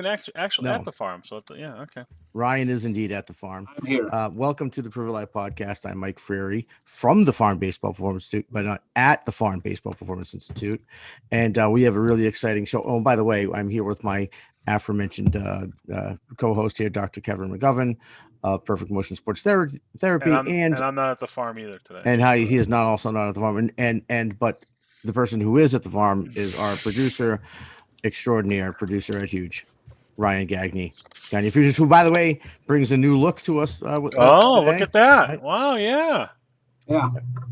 actually No. at the farm. So yeah, okay. Ryan is indeed at the farm. I'm here. Welcome to the Privilege Life Podcast. I'm Mike Freary from the Farm Baseball Performance Institute, but not at the Farm Baseball Performance Institute. And we have a really exciting show. Oh, and by the way, I'm here with my aforementioned co-host here, Dr. Kevin McGovern of Perfect Motion Sports Therapy. And I'm not at the farm either today. And he is also not at the farm. But the person who is at the farm is our producer extraordinaire, producer at Huge, Ryan Gagne Futures, who, by the way, brings a new look to us. Look today. at that! Right? Wow, yeah.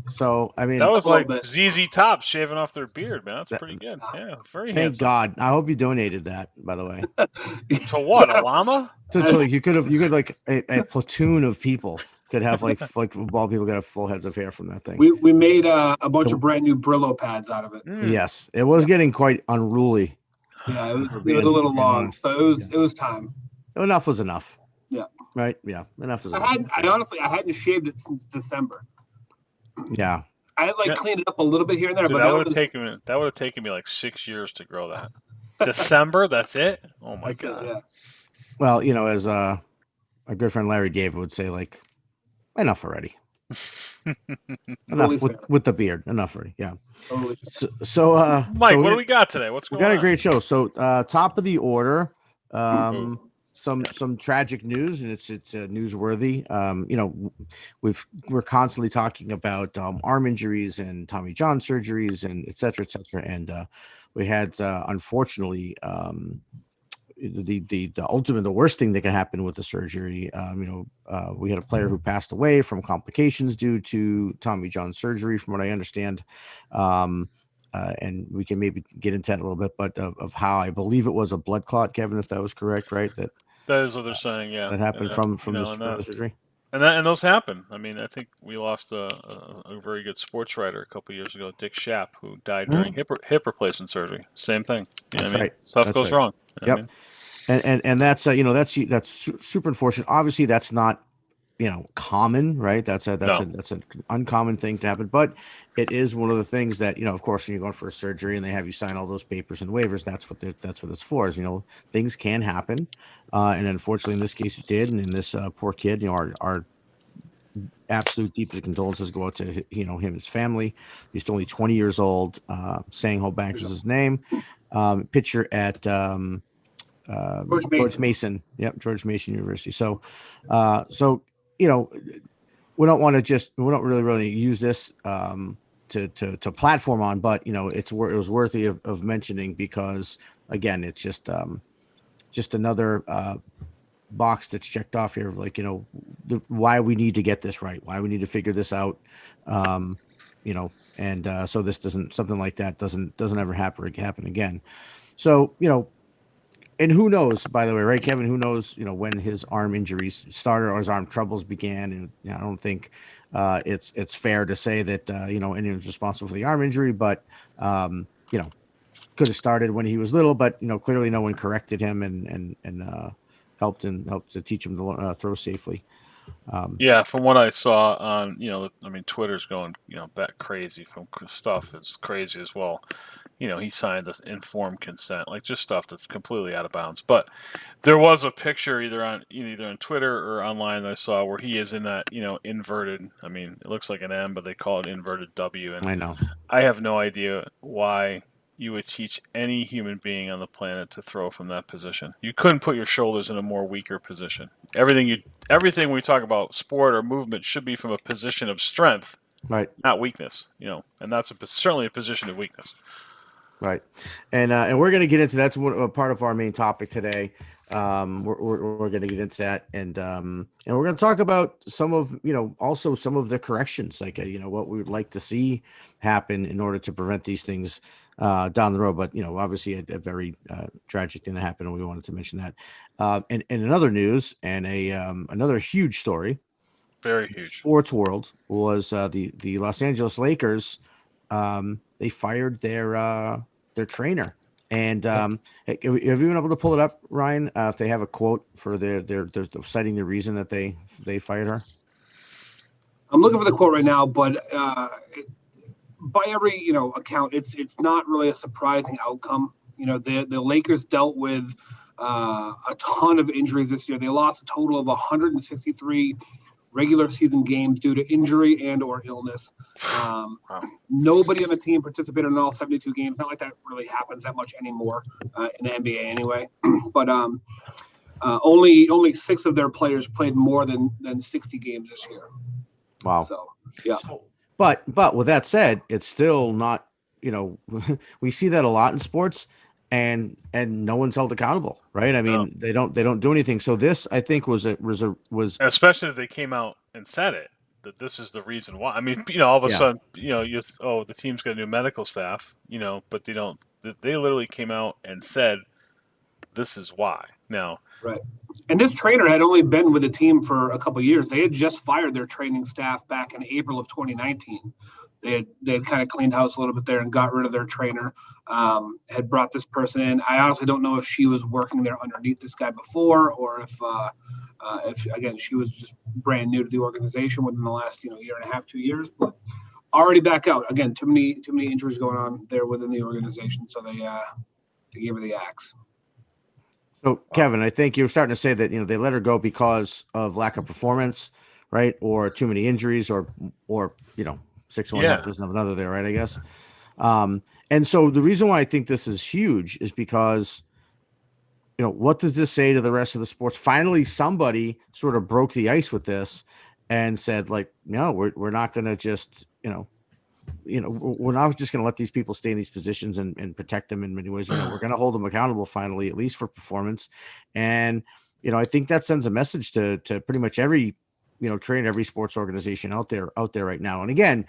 So I mean, that was like ZZ Top shaving off their beard, man. That's pretty good. Yeah, very thank handsome. God. I hope you donated that, by the way. To what? A llama? So like you could like a platoon of people could have like bald people could have full heads of hair from that thing. We made a bunch of brand new Brillo pads out of it. Yes, it was getting quite unruly. Yeah, it was a little long, so it was time. Enough was enough. Yeah. Right. Yeah. Enough was enough. I hadn't shaved it since December. Yeah. I had cleaned it up a little bit here and there, Dude, but that would have taken me like 6 years to grow that. December, that's it. Oh my God. Yeah. Well, as our good friend Larry David would say, like, enough already. Enough with the beard. Enough already. Yeah. Totally. So Mike, what do we got today? What's going on? We got a great show. So top of the order, some tragic news, and it's newsworthy. We're constantly talking about arm injuries and Tommy John surgeries and et cetera, and we had unfortunately the worst thing that can happen with the surgery. We had a player who passed away from complications due to Tommy John surgery, from what I understand. And we can maybe get into that a little bit, but of how I believe it was a blood clot, Kevin, if that was correct, right? That is what they're saying. Yeah, that happened from the surgery. And those happen. I mean, I think we lost a very good sports writer a couple of years ago, Dick Schaap, who died during hip replacement surgery. Same thing. That's right. Stuff goes wrong. Yep. And that's that's super unfortunate. Obviously, that's not common, right? That's an uncommon thing to happen, but it is one of the things that of course, when you're going for a surgery and they have you sign all those papers and waivers, that's what it's for. Is things can happen, and unfortunately, in this case, it did. And in this poor kid, our absolute deepest condolences go out to him and his family. He's only 20 years old. Sang-Ho Banks is his name. Pitcher at George Mason. Yep, George Mason University. So we don't really use this to platform on, but it was worthy of mentioning because again, it's just another box that's checked off here of why we need to get this right, why we need to figure this out, and so this something like that doesn't ever happen again. So and who knows, by the way, right, Kevin? Who knows, when his arm injuries started or his arm troubles began? And I don't think it's fair to say that anyone's responsible for the arm injury, but could have started when he was little. But clearly, no one corrected him and helped to teach him to throw safely. From what I saw on, Twitter's going, back crazy from stuff is crazy as well. He signed this informed consent, like just stuff that's completely out of bounds. But there was a picture either on Twitter or online that I saw where he is in that, inverted. I mean, it looks like an M, but they call it inverted W. And I know. I have no idea why you would teach any human being on the planet to throw from that position. You couldn't put your shoulders in a more weaker position. Everything we talk about sport or movement should be from a position of strength, right? Not weakness. And that's certainly a position of weakness. Right. And we're going to get into that's a part of our main topic today. We're going to get into that, and we're going to talk about some of also some of the corrections, like what we would like to see happen in order to prevent these things down the road. But obviously a very tragic thing that happened, and we wanted to mention that. And in other news, and another huge story, very huge sports world, was the Los Angeles Lakers. They fired their trainer. And have you been able to pull it up, Ryan? If they have a quote for their citing the reason that they fired her. I'm looking for the quote right now, but by every account, it's not really a surprising outcome. The Lakers dealt with a ton of injuries this year. They lost a total of 163 regular season games due to injury and or illness. Wow. Nobody on the team participated in all 72 games. Not like that really happens that much anymore in the NBA anyway. But only 6 of their players played more than 60 games this year. Wow. So yeah. But with that said, it's still not, we see that a lot in sports, and no one's held accountable, right? I mean, they don't do anything. So this, I think, was especially if they came out and said it, that this is the reason why. I mean, all of a sudden, the team's got a new medical staff, but they don't. They literally came out and said, this is why. Now, right. And this trainer had only been with the team for a couple of years. They had just fired their training staff back in April of 2019. They had kind of cleaned house a little bit there and got rid of their trainer. Had brought this person in. I honestly don't know if she was working there underneath this guy before, or if again she was just brand new to the organization within the last year and a half, 2 years. But already back out again. Too many injuries going on there within the organization. So they gave her the axe. So Kevin, I think you're starting to say that they let her go because of lack of performance, right, or too many injuries, or 6 1 doesn't have another there, right? I guess. And so the reason why I think this is huge is because, what does this say to the rest of the sports? Finally, somebody sort of broke the ice with this and said, like, no, we're not going to just, we're not just going to let these people stay in these positions and protect them in many ways. We're going to hold them accountable finally, at least for performance. And, I think that sends a message to pretty much every, train every sports organization out there right now. And again,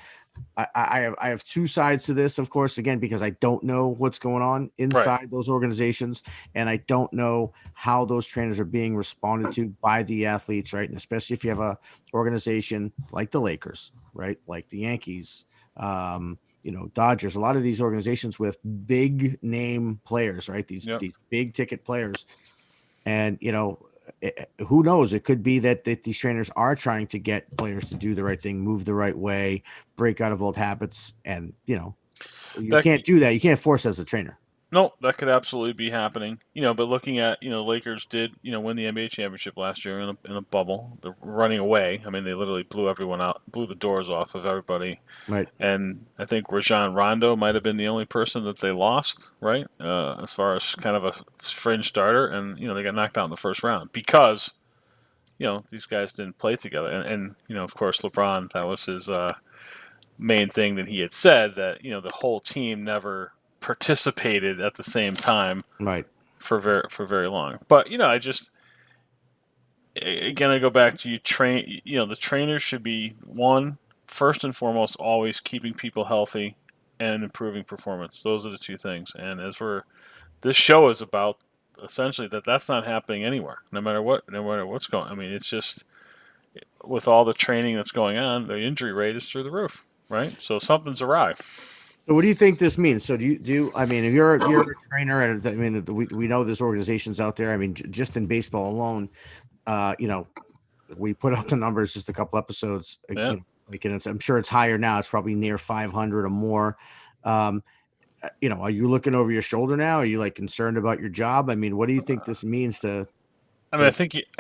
I have 2 sides to this, of course, again, because I don't know what's going on inside those organizations, and I don't know how those trainers are being responded to by the athletes, right? And especially if you have a organization like the Lakers, right? Like the Yankees, Dodgers, a lot of these organizations with big name players, right? These big ticket players. And, who knows? It could be that these trainers are trying to get players to do the right thing, move the right way, break out of old habits. And, you can't do that. You can't force as a trainer. No, that could absolutely be happening. But looking at, Lakers did, win the NBA championship last year in a bubble. They're running away. I mean, they literally blew everyone out, blew the doors off of everybody. Right. And I think Rajon Rondo might have been the only person that they lost, right? As far as kind of a fringe starter. And, they got knocked out in the first round because, these guys didn't play together. And of course, LeBron, that was his main thing that he had said, that, the whole team never participated at the same time, right, for very long. But I just, again, I go back to the trainers should be first and foremost always keeping people healthy and improving performance. Those are the 2 things. And this show is about essentially that's not happening anywhere, no matter what's going on. I mean, it's just with all the training that's going on, the injury rate is through the roof, right? So something's awry. So what do you think this means? So do you I mean, if you're a trainer, and I mean, we know there's organizations out there. I mean, just in baseball alone, we put out the numbers just a couple episodes. Yeah. I'm sure it's higher now. It's probably near 500 or more. Are you looking over your shoulder now? Are you concerned about your job? I mean, what do you think this means to? I mean, I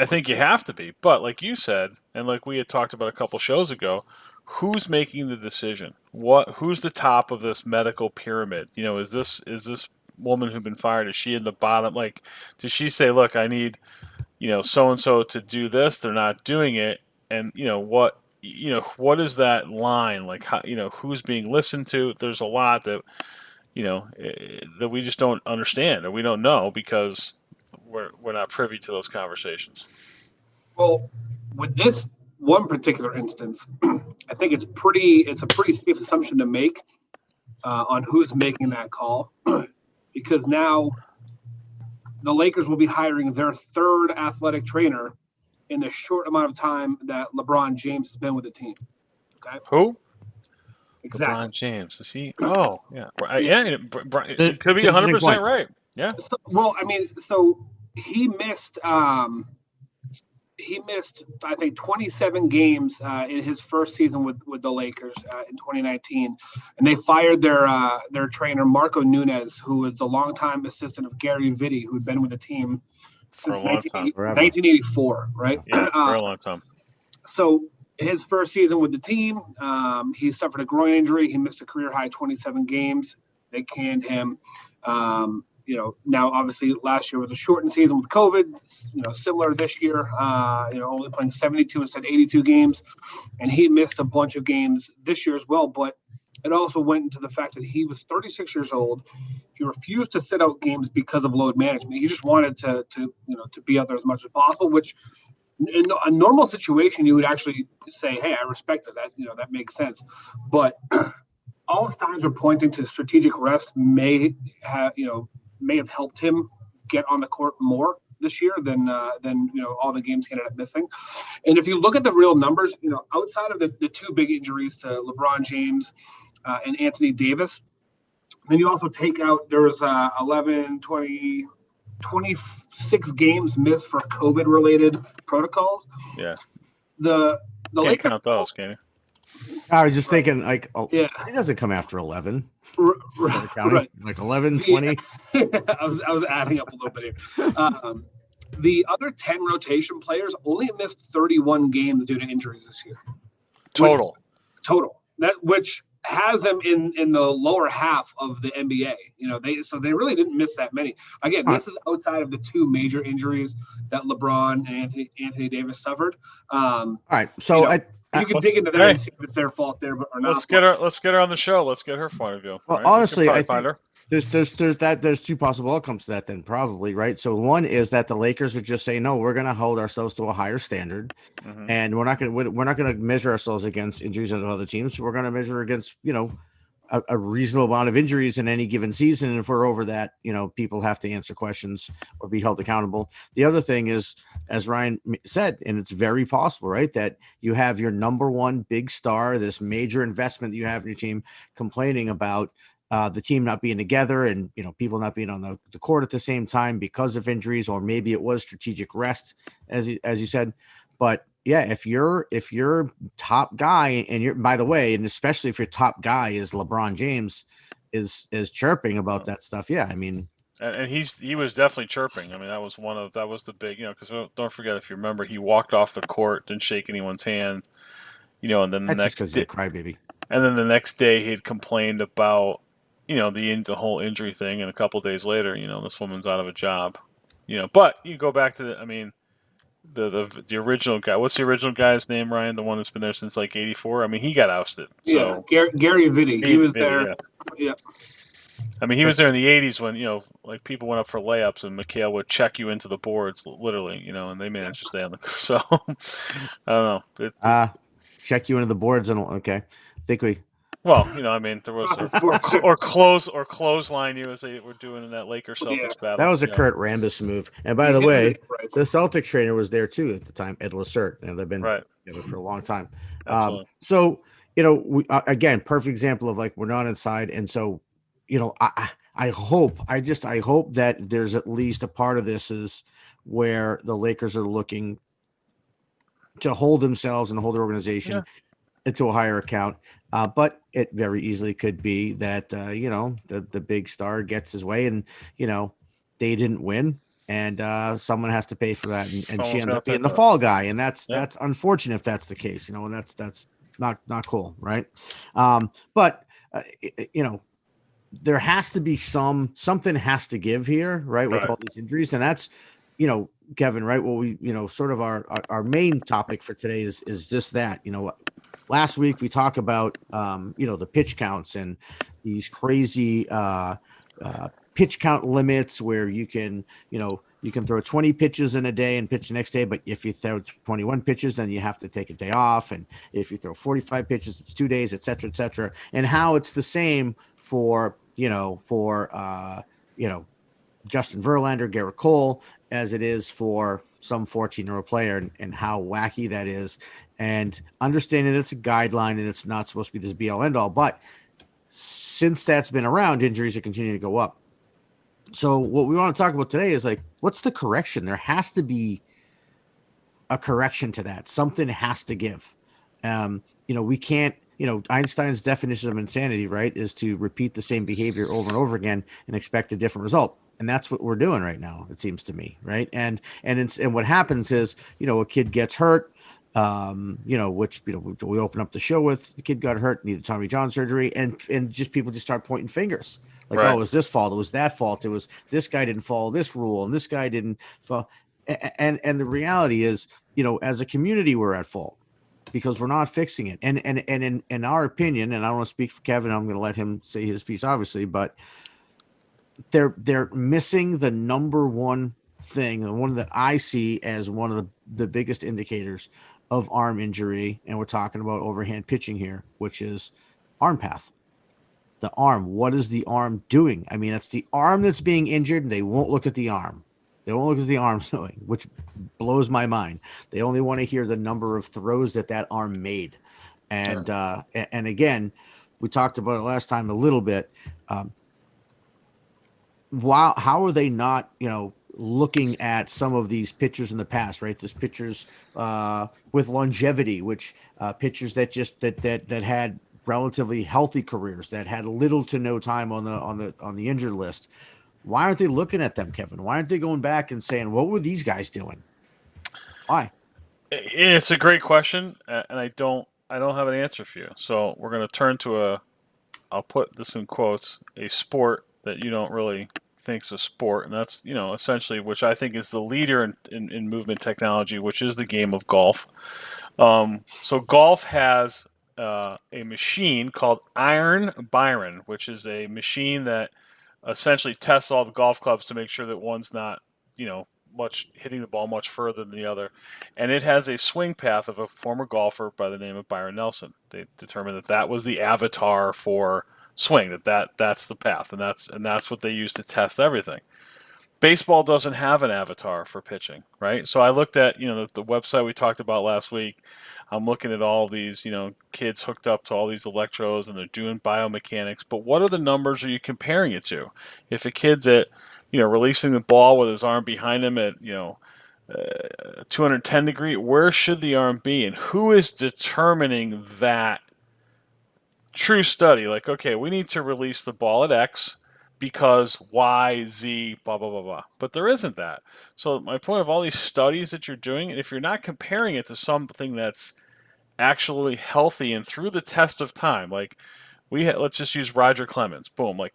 think you have to be, but like you said, and like we had talked about a couple shows ago, who's making the decision? Who's the top of this medical pyramid? Is this woman who's been fired? Is she in the bottom? Like, does she say, "Look, I need, so and so to do this. They're not doing it." And what is that line? Like, how, who's being listened to? There's a lot that that we just don't understand, or we don't know because we're not privy to those conversations. Well, with this one particular instance, I think it's a pretty safe assumption to make on who's making that call, because now the Lakers will be hiring their 3rd athletic trainer in the short amount of time that LeBron James has been with the team. Okay. Who? Exactly. LeBron James. Is he? Oh, yeah. Yeah. It could be 100% right. Yeah. So he missed he missed, I think, 27 games in his first season with the Lakers in 2019, and they fired their trainer Marco Nunez, who was a longtime assistant of Gary Vitti, who had been with the team For since a long time. 1984, right? Yeah, for a long time. So his first season with the team, he suffered a groin injury. He missed a career high 27 games. They canned him. Now obviously last year was a shortened season with COVID. Similar this year. Only playing 72 instead of 82 games, and he missed a bunch of games this year as well. But it also went into the fact that he was 36 years old. He refused to sit out games because of load management. He just wanted to be out there as much as possible, which in a normal situation you would actually say, hey, I respect it. That makes sense. But all signs are pointing to strategic rest may have helped him get on the court more this year than all the games he ended up missing. And if you look at the real numbers, outside of the two big injuries to LeBron James and Anthony Davis, then you also take out, there was 11, 20, 26 games missed for COVID related protocols. Yeah. The Can't Lakers count those, can you? I was just thinking, Yeah. It doesn't come after 11. Right. Like 11, 20. I was adding up a little bit here. The other 10 rotation players only missed 31 games due to injuries this year. Total. Which has them in the lower half of the NBA. They really didn't miss that many. Again, this is outside of the two major injuries that LeBron and Anthony Davis suffered. All right, so you can dig into that and see if it's their fault there or not. Let's get her on the show. Let's get her point of view. Well, right? honestly, I find think her. there's two possible outcomes to that then, probably, right? So one is that the Lakers are just saying, no, we're going to hold ourselves to a higher standard, and we're not going to measure ourselves against injuries of other teams. We're going to measure against a reasonable amount of injuries in any given season. And if we're over that, people have to answer questions or be held accountable. The other thing is, as Ryan said, and it's very possible, right, that you have your number one big star, this major investment that you have in your team, complaining about the team not being together and people not being on the court at the same time because of injuries, or maybe it was strategic rest, as you said. But yeah, if you're top guy, and by the way, and especially if your top guy is LeBron James, is chirping about that stuff. Yeah, I mean, and he was definitely chirping. I mean, that was the big, because don't forget, if you remember, he walked off the court, didn't shake anyone's hand, and then that's just because he's a crybaby. And then the next day he'd complained about the whole injury thing, and a couple days later, this woman's out of a job. But you go back to the original guy. What's the original guy's name, Ryan? The one that's been there since like '84. I mean, he got ousted. So Gary Vitti. He was there. Yeah. I mean, he was there in the '80s when like people went up for layups and Mikhail would check you into the boards, literally. And they managed to stay on the. So I don't know. Check you into the boards, and okay, I think we. Well, I mean, there was or clothesline you as they were doing in that Lakers Celtics battle. That was a Kurt Rambis move. And by the way, the Celtics trainer was there too at the time, Ed Lacerte, and they've been together for a long time. So we, again, perfect example of like we're not inside, and so I hope that there's at least a part of this is where the Lakers are looking to hold themselves and hold their organization to a higher account. But it very easily could be that, the big star gets his way and, they didn't win, and someone has to pay for that. And she ends up being the fall guy. And that's unfortunate if that's the case, and that's not cool. Right. But there has to be something has to give here, right? With all these injuries. And that's, Kevin, right. Well, we, sort of our main topic for today is just that, last week we talked about, the pitch counts and these crazy pitch count limits where you can throw 20 pitches in a day and pitch the next day. But if you throw 21 pitches, then you have to take a day off. And if you throw 45 pitches, it's 2 days, et cetera, et cetera. And how it's the same for Justin Verlander, Garrett Cole, as it is for some 14-year-old player, and how wacky that is, and understanding that it's a guideline and it's not supposed to be this be-all end-all. But since that's been around, injuries are continuing to go up. So what we want to talk about today is like, what's the correction? There has to be a correction to that. Something has to give. We can't, Einstein's definition of insanity, right, is to repeat the same behavior over and over again and expect a different result. And that's what we're doing right now, it seems to me, right? And what happens is, a kid gets hurt, which we open up the show with. The kid got hurt, needed Tommy John surgery, and just people just start pointing fingers, like, Right. oh, it was this fault, it was that fault, it was this guy didn't follow this rule, and this guy didn't follow. And the reality is, as a community, we're at fault because we're not fixing it. And in our opinion, and I don't want to speak for Kevin, I'm going to let him say his piece, obviously, but they're missing the number one thing, the one that I see as one of the biggest indicators of arm injury. And we're talking about overhand pitching here, which is arm path. The arm. What is the arm doing? I mean, it's the arm that's being injured, and they won't look at the arm. They won't look at the arm doing, which blows my mind. They only want to hear the number of throws that arm made. And and again, we talked about it last time a little bit. How are they not, looking at some of these pitchers in the past, right? There's pitchers with longevity, which pitchers that had relatively healthy careers, that had little to no time on the injured list. Why aren't they looking at them, Kevin? Why aren't they going back and saying, what were these guys doing? Why? It's a great question, and I don't have an answer for you. So we're going to turn to I'll put this in quotes, a sport that you don't really think is a sport, and that's, essentially, which I think is the leader in movement technology, which is the game of golf. So golf has a machine called IRON BYRON, which is a machine that essentially tests all the golf clubs to make sure that one's not, hitting the ball much further than the other. And it has a swing path of a former golfer by the name of Byron Nelson. They determined that was the avatar for swing, that's the path, and that's what they use to test everything. Baseball doesn't have an avatar for pitching, right? So I looked at, the website we talked about last week. I'm looking at all these, kids hooked up to all these electrodes, and they're doing biomechanics. But what are the numbers are you comparing it to? If a kid's at, releasing the ball with his arm behind him at, 210 degree, where should the arm be? And who is determining that true study? Like, okay, we need to release the ball at X because Y, Z, blah, blah, blah, blah. But there isn't that. So my point of all these studies that you're doing, if you're not comparing it to something that's actually healthy and through the test of time, like let's just use Roger Clemens. Boom, like,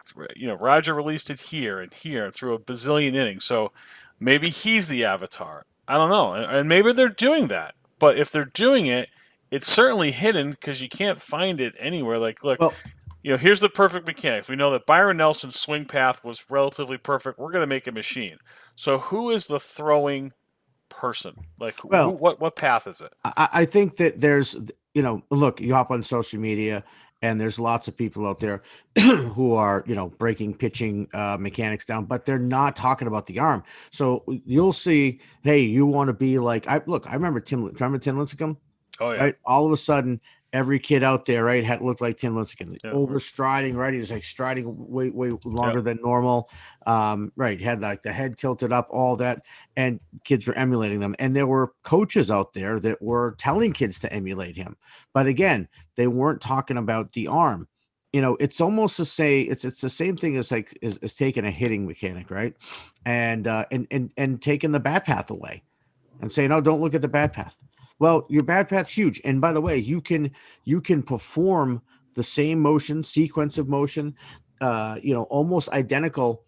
Roger released it here and here through a bazillion innings. So maybe he's the avatar. I don't know. And maybe they're doing that. But if they're doing it, it's certainly hidden because you can't find it anywhere. Like, look, Well, here's the perfect mechanics. We know that Byron Nelson's swing path was relatively perfect. We're going to make a machine. So who is the throwing person? Like, what path is it? I think that there's, look, you hop on social media and there's lots of people out there who are, breaking pitching mechanics down, but they're not talking about the arm. So you'll see, hey, you want to be like, I remember Tim Lincecum. Oh, yeah. Right. All of a sudden, every kid out there, right, had looked like Tim Lincecum. Yeah. Overstriding, right? He was like striding way longer than normal. Right. Had like the head tilted up, all that. And kids were emulating them. And there were coaches out there that were telling kids to emulate him. But again, they weren't talking about the arm. It's almost to say it's the same thing as like is taking a hitting mechanic, right? And taking the bat path away and saying, oh, don't look at the bat path. Well, your bat path's huge. And by the way, you can perform the same motion, sequence of motion, almost identical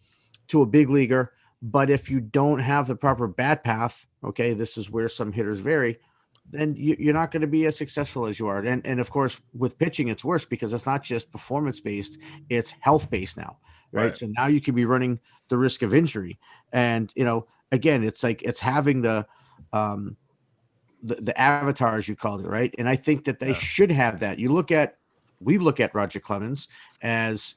to a big leaguer. But if you don't have the proper bat path, okay, this is where some hitters vary, then you're not going to be as successful as you are. And of course, with pitching, it's worse because it's not just performance-based, it's health-based now, right? So now you could be running the risk of injury. And, again, it's like it's having the avatar, as you called it, right? And I think that they should have that. We look at Roger Clemens as,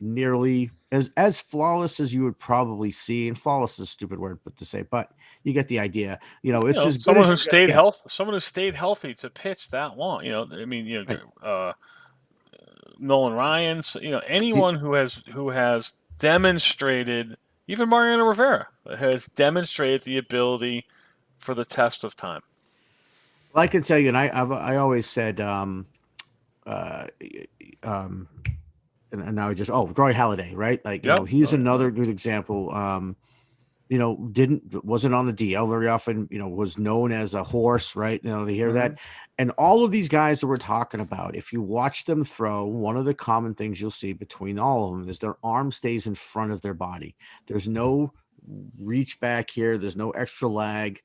nearly as flawless as you would probably see. And flawless is a stupid word to say, but you get the idea. It's as someone good who as stayed someone who stayed healthy to pitch that long. Nolan Ryan, anyone who has demonstrated, even Mariano Rivera has demonstrated the ability for the test of time. Well, I can tell you, and I always said, and now I just Roy Halladay, right? Like Yep. he's another good example. Wasn't on the DL very often. Was known as a horse, right? They hear that, and all of these guys that we're talking about, if you watch them throw, one of the common things you'll see between all of them is their arm stays in front of their body. There's no reach back here. There's no extra lag.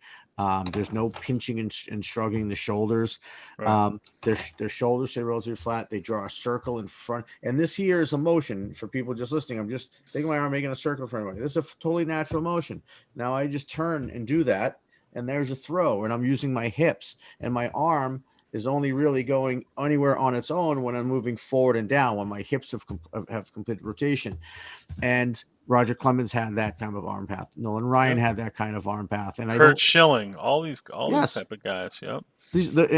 There's no pinching and shrugging the shoulders. Right. Their shoulders stay relatively flat. They draw a circle in front. And this here is a motion for people just listening. I'm just taking my arm, making a circle in front of me. This is a totally natural motion. Now I just turn and do that, and there's a throw, and I'm using my hips, and my arm is only really going anywhere on its own when I'm moving forward and down, when my hips have complete rotation. And Roger Clemens had that kind of arm path. Nolan Ryan had that kind of arm path, and Kurt Schilling, all these type of guys. Yep.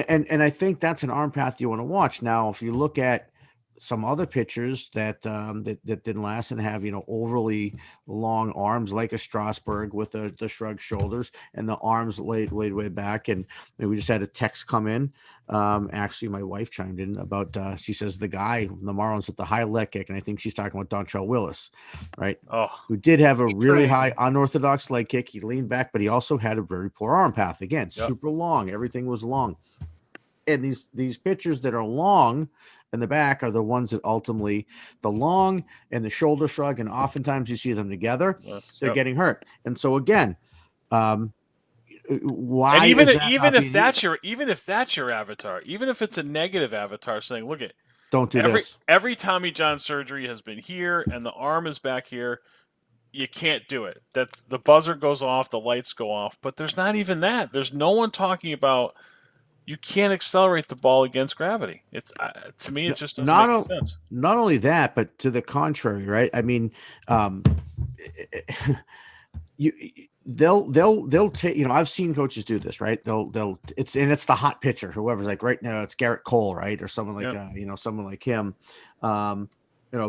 And I think that's an arm path you want to watch. Now, if you look at some other pitchers that didn't last and have overly long arms, like a Strasburg with the shrugged shoulders and the arms laid way back, and we just had a text come in. Actually, my wife chimed in about she says the guy from the Marlins with the high leg kick, and I think she's talking about Dontrell Willis, right? Who did have a really high unorthodox leg kick. He leaned back, but he also had a very poor arm path. Again, super long. Everything was long. And these pitchers that are long in the back are the ones that ultimately the long and the shoulder shrug, and oftentimes you see them together. They're getting hurt. And so again, why? And even if that's your avatar, even if it's a negative avatar saying, "Look at don't do this." Every Tommy John surgery has been here, and the arm is back here. You can't do it. That's the buzzer goes off, the lights go off, but there's not even that. There's no one talking about. You can't accelerate the ball against gravity. It's to me, it just doesn't make sense. Not only that, but to the contrary, right? I mean, they'll take. I've seen coaches do this, right? It's the hot pitcher, whoever's like right now. It's Garrett Cole, right, or someone like someone like him,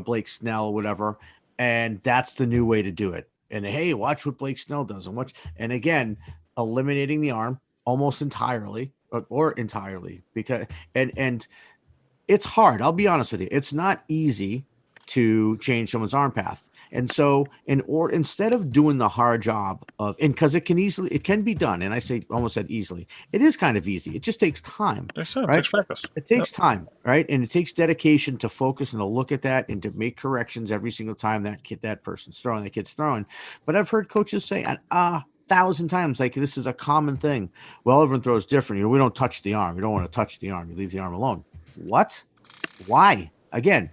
Blake Snell, whatever, and that's the new way to do it. And hey, watch what Blake Snell does, and again, eliminating the arm almost entirely. Or entirely, because and it's hard. I'll be honest with you. It's not easy to change someone's arm path. And so instead of doing the hard job because it can be done. And I say almost said easily, it is kind of easy. It just takes time. Right? It takes practice. It takes time, right? And it takes dedication to focus and to look at that and to make corrections every single time that kid's throwing. But I've heard coaches say, 1,000 times, like, this is a common thing. Well, everyone throws different. We don't touch the arm. You don't want to touch the arm. You leave the arm alone. What? Why? Again,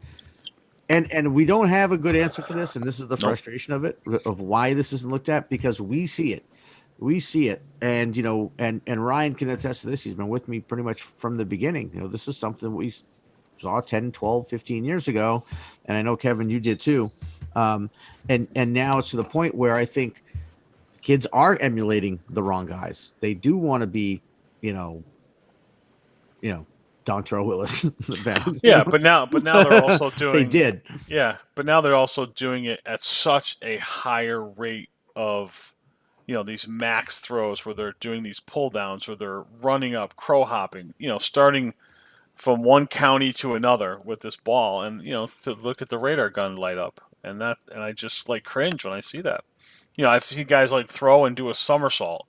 and we don't have a good answer for this. And this is the frustration of it, of why this isn't looked at, because we see it. And, and Ryan can attest to this. He's been with me pretty much from the beginning. This is something we saw 10, 12, 15 years ago. And I know, Kevin, you did too. And now it's to the point where I think kids are emulating the wrong guys. They do want to be, Dontrell Willis. Yeah, but now they're also doing. They did. Yeah, but now they're also doing it at such a higher rate of, these max throws where they're doing these pull downs, where they're running up, crow hopping, starting from one county to another with this ball, and to look at the radar gun light up, and I just cringe when I see that. I see guys throw and do a somersault.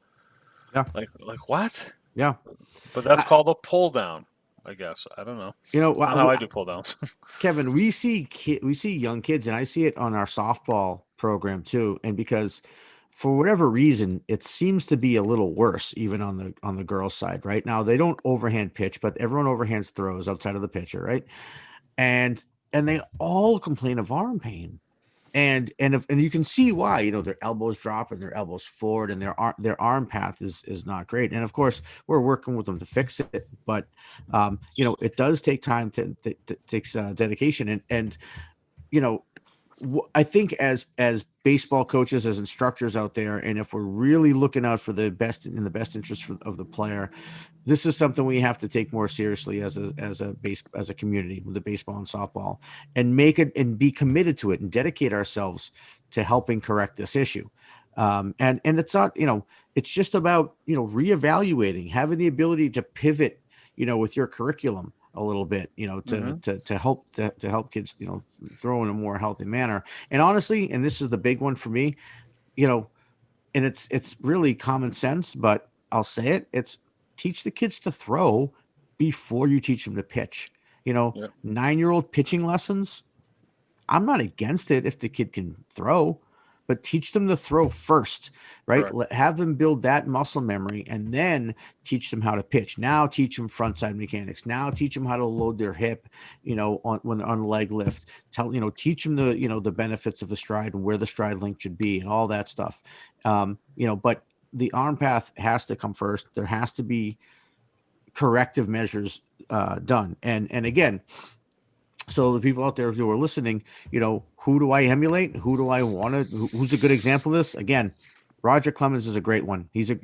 Yeah. Like what? Yeah. But that's called a pull down, I guess. I don't know. Not how I do pull downs. Kevin, we see young kids, and I see it on our softball program too. And because for whatever reason, it seems to be a little worse, even on the girls' side. Right now, they don't overhand pitch, but everyone overhands throws outside of the pitcher, right? And they all complain of arm pain. And you can see why, their elbows drop and their elbows forward, and their arm path is not great. And of course, we're working with them to fix it, but it does take time. Takes dedication, and I think as baseball coaches, as instructors out there, and if we're really looking out for the best interest of the player, this is something we have to take more seriously as a community with the baseball and softball, and make it and be committed to it and dedicate ourselves to helping correct this issue. And it's not, it's just about, reevaluating, having the ability to pivot, with your curriculum a little bit, to help kids, throw in a more healthy manner. And honestly, and this is the big one for me, and it's really common sense, but I'll say it, it's teach the kids to throw before you teach them to pitch. Yep. 9-year-old pitching lessons, I'm not against it if the kid can throw, but teach them to throw first, right? Have them build that muscle memory and then teach them how to pitch. Now teach them front side mechanics. Now teach them how to load their hip, on leg lift. Teach them the benefits of the stride and where the stride length should be and all that stuff. But the arm path has to come first. There has to be corrective measures done. And again, so the people out there who are listening, who do I emulate? Who do I want to? Who's a good example of this? Again, Roger Clemens is a great one. He's a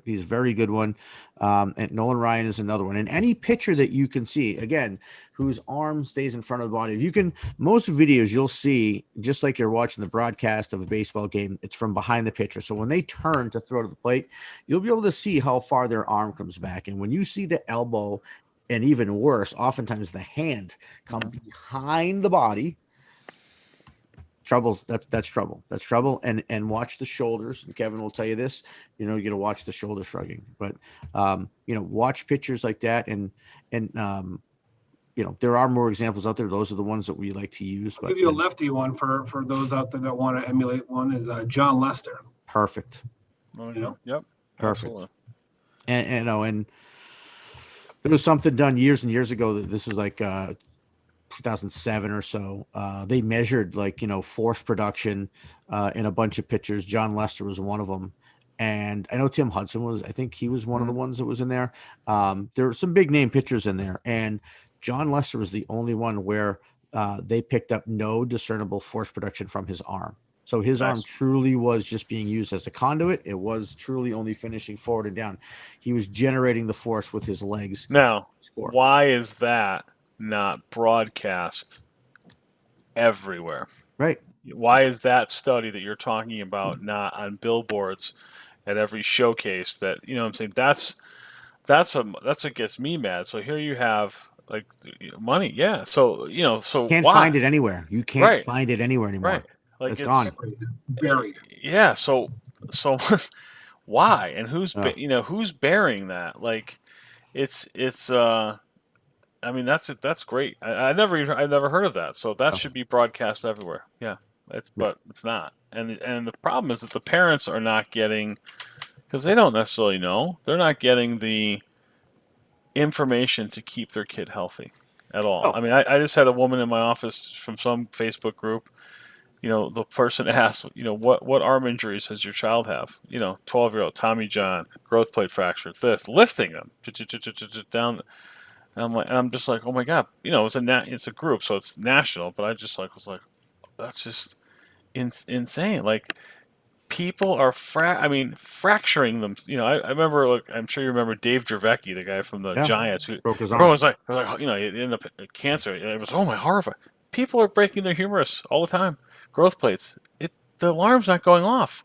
very good one. And Nolan Ryan is another one. And any pitcher that you can see, again, whose arm stays in front of the body, most videos you'll see, just like you're watching the broadcast of a baseball game, it's from behind the pitcher. So when they turn to throw to the plate, you'll be able to see how far their arm comes back. And when you see the elbow, and even worse, oftentimes the hand come behind the body. That's trouble. That's trouble. And watch the shoulders. And Kevin will tell you this. You got to watch the shoulder shrugging. But watch pictures like that. And there are more examples out there. Those are the ones that we like to use. I'll give you a lefty one for those out there that want to emulate one is John Lester. Perfect. Yep. Perfect. Absolutely. And there was something done years and years ago that this was like 2007 or so. They measured force production in a bunch of pitchers. John Lester was one of them. And I know Tim Hudson I think he was one of the ones that was in there. There were some big name pitchers in there. And John Lester was the only one where they picked up no discernible force production from his arm. So his arm truly was just being used as a conduit. It was truly only finishing forward and down. He was generating the force with his legs. Now, why is that not broadcast everywhere? Right. Why is that study that you're talking about not on billboards at every showcase? That what I'm saying. That's what gets me mad. So here you have money, yeah. So so can't find it anywhere. You can't find it anywhere anymore. Right. It's gone. Buried. Yeah. So why? And who's who's bearing that? It's I mean that's great. I never heard of that. So that should be broadcast everywhere. Yeah. But it's not. And the problem is that the parents are not getting, because they don't necessarily know. They're not getting the information to keep their kid healthy at all. Oh. I mean, I just had a woman in my office from some Facebook group. The person asked, what arm injuries does your child have? 12-year-old Tommy John, growth plate fracture, listing them down. And I'm just like, oh my God, it's a group, so it's national. But I just was like, that's just insane. People are fracturing them. I remember, I'm sure you remember Dave Dravecky, the guy from the Giants, who broke his arm. Everyone was like, he ended up with cancer. It was, oh my, horrified. People are breaking their humerus all the time. Growth plates. The alarm's not going off.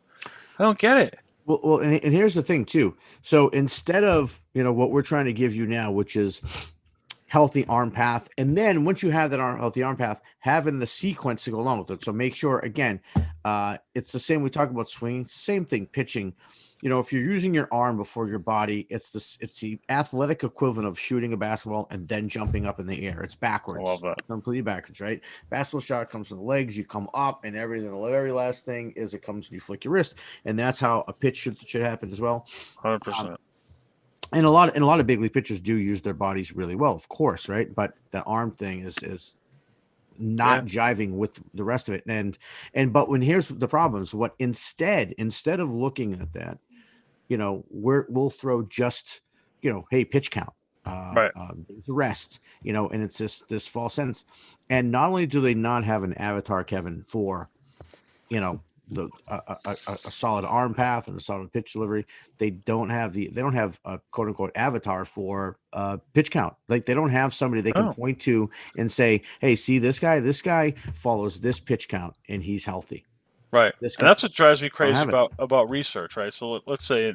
I don't get it. Well, and here's the thing too. So instead of what we're trying to give you now, which is healthy arm path, and then once you have that healthy arm path, having the sequence to go along with it. So make sure, again, it's the same. We talk about swinging. It's the same thing. Pitching. If you're using your arm before your body, it's the athletic equivalent of shooting a basketball and then jumping up in the air. It's backwards. I love that. Completely backwards, right? Basketball shot comes from the legs. You come up, and everything. The very last thing is it comes when you flick your wrist, and that's how a pitch should happen as well. 100%. And a lot of big league pitchers do use their bodies really well, of course, right? But the arm thing is not jiving with the rest of it. But here's the problem is what instead of looking at that, we'll throw just, hey, pitch count, rest, and it's this false sense. And not only do they not have an avatar, Kevin, for, a solid arm path and a solid pitch delivery, they don't have a quote unquote avatar for pitch count. They don't have somebody they can point to and say, hey, see this guy follows this pitch count and he's healthy. Right. This And that's what drives me I don't crazy have it. about research, right? So let's say,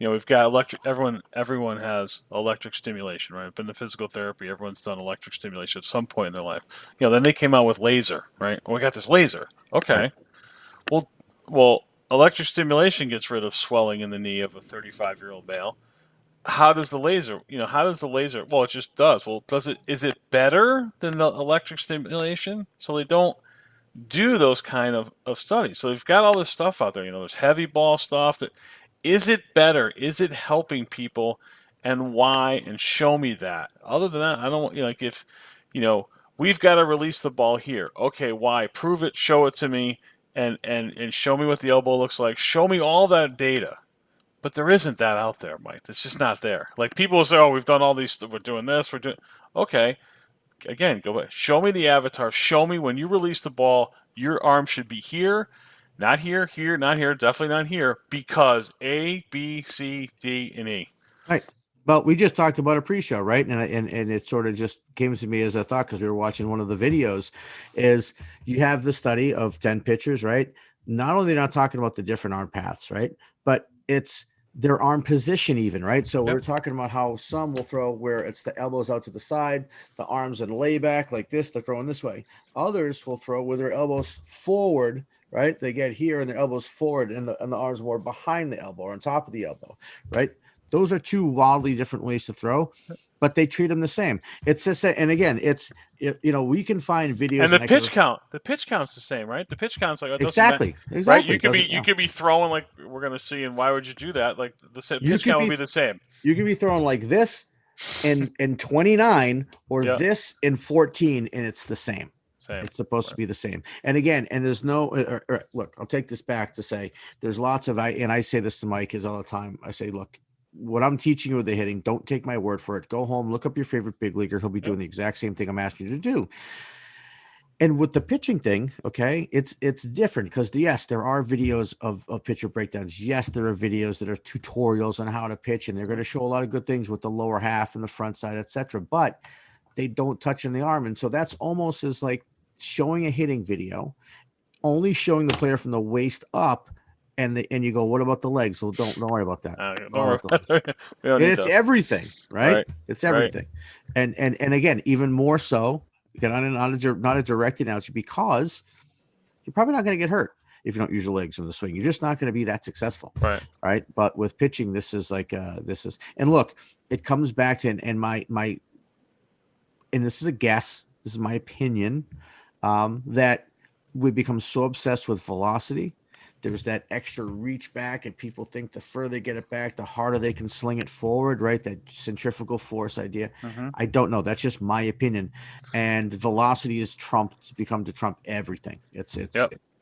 we've got everyone has electric stimulation, right? Been to physical therapy, everyone's done electric stimulation at some point in their life. Then they came out with laser, right? Well, we got this laser. Okay. Right. Well, electric stimulation gets rid of swelling in the knee of a 35-year-old male. How does the laser, well, it just does. Well, is it better than the electric stimulation? So they don't do those kind of studies. So you've got all this stuff out there. There's heavy ball stuff. Is it better? Is it helping people? And why? And show me that. Other than that, I don't like if, we've got to release the ball here. Okay, why? Prove it. Show it to me, and show me what the elbow looks like. Show me all that data. But there isn't that out there, Mike. It's just not there. Like people will say, "Oh, we've done all these. We're doing this. We're doing." Okay, again, go back. Show me the avatar. Show me when you release the ball, your arm should be here, not here, here, not here, definitely not here, because A, B, C, D, and E. Right. Well, we just talked about a pre-show, right? And it sort of just came to me as a thought because we were watching one of the videos. Is you have the study of 10 pitchers, right? Not only they're not talking about the different arm paths, right? But it's their arm position, even, right? So we're talking about how some will throw where it's the elbows out to the side, the arms in layback like this, they're throwing this way. Others will throw with their elbows forward, right? They get here and their elbows forward, and the arms more behind the elbow or on top of the elbow, right? Those are two wildly different ways to throw, but they treat them the same. It's just, and again, we can find videos. And the pitch count's the same, right? The pitch count's like exactly. Right? You could be throwing like we're gonna see, and why would you do that? Like the pitch count would be the same. You could be throwing like this in 29 or this in 14, and it's the same. It's supposed to be the same. And again, and there's no look. I'll take this back to say there's lots of and I say this to Mike all the time. I say, look, what I'm teaching you with the hitting, don't take my word for it. Go home, look up your favorite big leaguer. He'll be doing the exact same thing I'm asking you to do. And with the pitching thing, okay, it's different because yes, there are videos of pitcher breakdowns. Yes, there are videos that are tutorials on how to pitch, and they're going to show a lot of good things with the lower half and the front side, etc. But they don't touch on the arm, and so that's almost as like showing a hitting video, only showing the player from the waist up. And you go, what about the legs? Well, don't worry about that. It's everything, right? It's everything. Right. And again, even more so, not a direct analogy, because you're probably not going to get hurt if you don't use your legs in the swing. You're just not going to be that successful. Right. But with pitching, this is and look, it comes back to, and this is a guess, this is my opinion, that we become so obsessed with velocity. There's that extra reach back, and people think the further they get it back, the harder they can sling it forward, right? That centrifugal force idea. Mm-hmm. I don't know. That's just my opinion. And velocity is become to trump everything. It's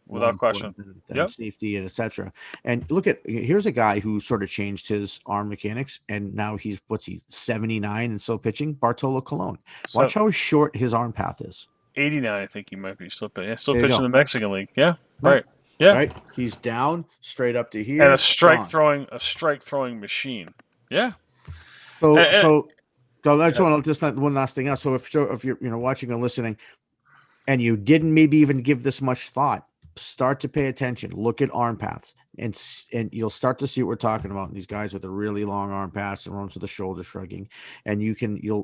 without question. Than safety and etc. And here's a guy who sort of changed his arm mechanics, and now he's 79 and still pitching. Bartolo Colon. Watch how short his arm path is. 89, I think he might be still pitching in the Mexican League. Yeah, right. Yeah, right. He's down straight up to here, and a strike throwing machine. Yeah. So I just want to just one last thing else. So if you're watching and listening, and you didn't maybe even give this much thought, start to pay attention. Look at arm paths, and you'll start to see what we're talking about. These guys with the really long arm paths and runs with the shoulder shrugging, and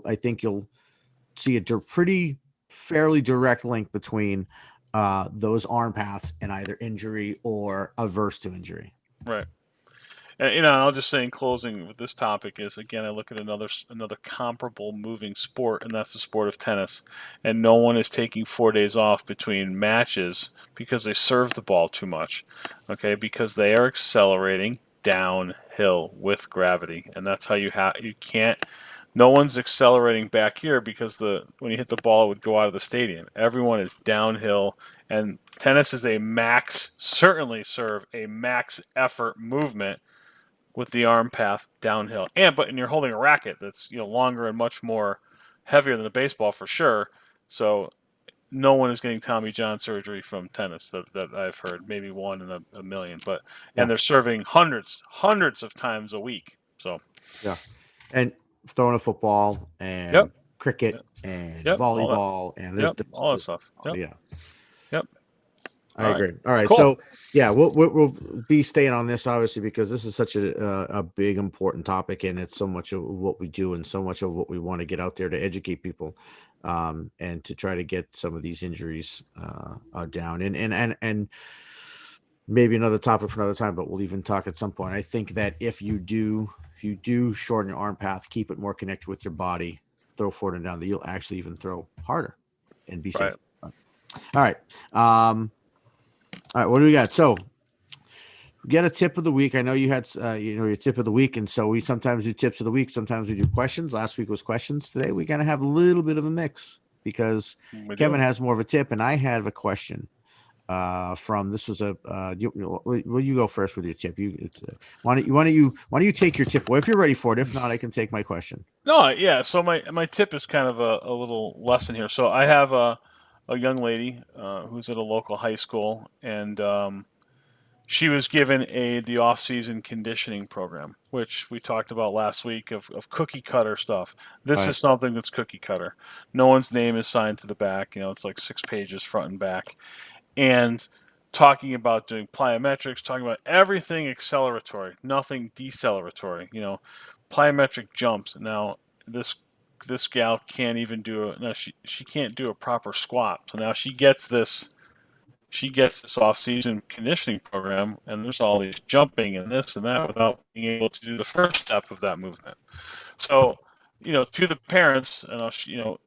I think you'll see a pretty fairly direct link between those arm paths and either injury or averse to injury. Right. And I'll just say in closing with this topic is, again, I look at another comparable moving sport, and that's the sport of tennis. And no one is taking 4 days off between matches because they serve the ball too much. Okay, because they are accelerating downhill with gravity, and that's how you can't. No one's accelerating back here because when you hit the ball, it would go out of the stadium. Everyone is downhill, and tennis is certainly serve a max effort movement with the arm path downhill. But you're holding a racket that's longer and much more heavier than a baseball for sure. So no one is getting Tommy John surgery from tennis that I've heard, maybe one in a million. And they're serving hundreds of times a week. So and throwing a football and cricket and volleyball and all that stuff. Yeah. I agree. All right. Cool. So yeah, we'll be staying on this obviously because this is such a big important topic, and it's so much of what we do and so much of what we want to get out there to educate people, and to try to get some of these injuries down. And maybe another topic for another time, but we'll even talk at some point. I think that if you do shorten your arm path, keep it more connected with your body, throw forward and down, that you'll actually even throw harder and be safe. All right. All right, what do we got? So we got a tip of the week. I know you had, your tip of the week. And so we sometimes do tips of the week. Sometimes we do questions. Last week was questions. Today we kind of have a little bit of a mix because Kevin has more of a tip and I have a question from, this was will you go first with your tip? Why don't you take your tip? Well, if you're ready for it, if not, I can take my question. No, yeah. So my tip is kind of a little lesson here. So I have a young lady who's at a local high school, and she was given the off-season conditioning program, which we talked about last week of cookie cutter stuff. This is something that's cookie cutter. No one's name is signed to the back. It's like 6 pages front and back, and talking about doing plyometrics, talking about everything acceleratory, nothing deceleratory. Plyometric jumps. Now this gal can't even do she can't do a proper squat. So now she gets this off-season conditioning program, and there's all these jumping and this and that without being able to do the first step of that movement. So, to the parents, and I'll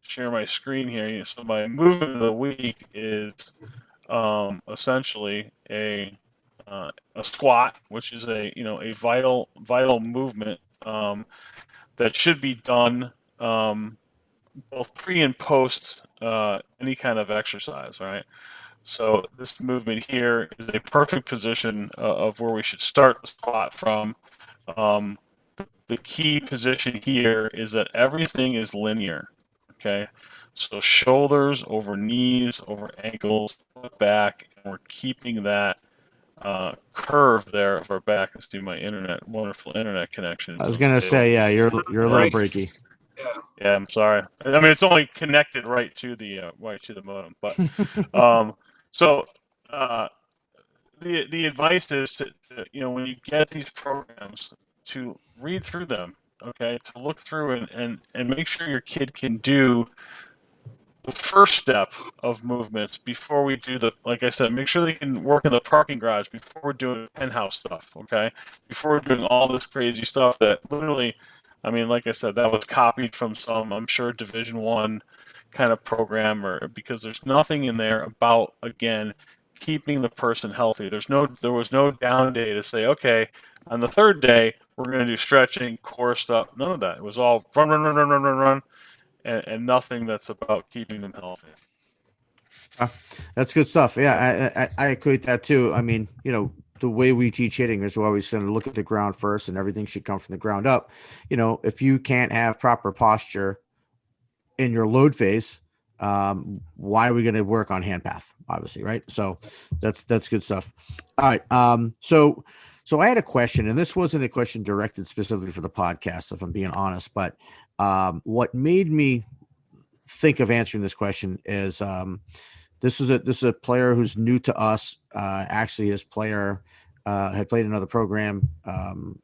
share my screen here. So my movement of the week is essentially a squat, which is a vital movement that should be done both pre and post any kind of exercise, right? So this movement here is a perfect position of where we should start the squat from. The key position here is that everything is linear, okay? So shoulders over knees, over ankles, back, and we're keeping that curve there of our back. Let's do my wonderful internet connection. I was going to say, yeah, you're a little breaky. Yeah, I'm sorry. I mean, it's only connected right to the modem, but so the advice is to when you get these programs, to read through them, okay, to look through and make sure your kid can do the first step of movements before we do like I said, make sure they can work in the parking garage before we're doing penthouse stuff, okay, before we're doing all this crazy stuff that literally, I mean, like I said, that was copied from some, I'm sure, Division I kind of program, because there's nothing in there about, again, keeping the person healthy. There was no down day to say, okay, on the third day we're going to do stretching, core stuff. None of that. It was all run, and nothing that's about keeping them healthy. That's good stuff. Yeah, I equate that too. I mean, the way we teach hitting is we're always going to look at the ground first, and everything should come from the ground up. If you can't have proper posture in your load phase, why are we going to work on hand path? Obviously, right? So that's good stuff. All right. So I had a question, and this wasn't a question directed specifically for the podcast, if I'm being honest, but what made me think of answering this question is this is a player who's new to us. Actually, his player had played another program,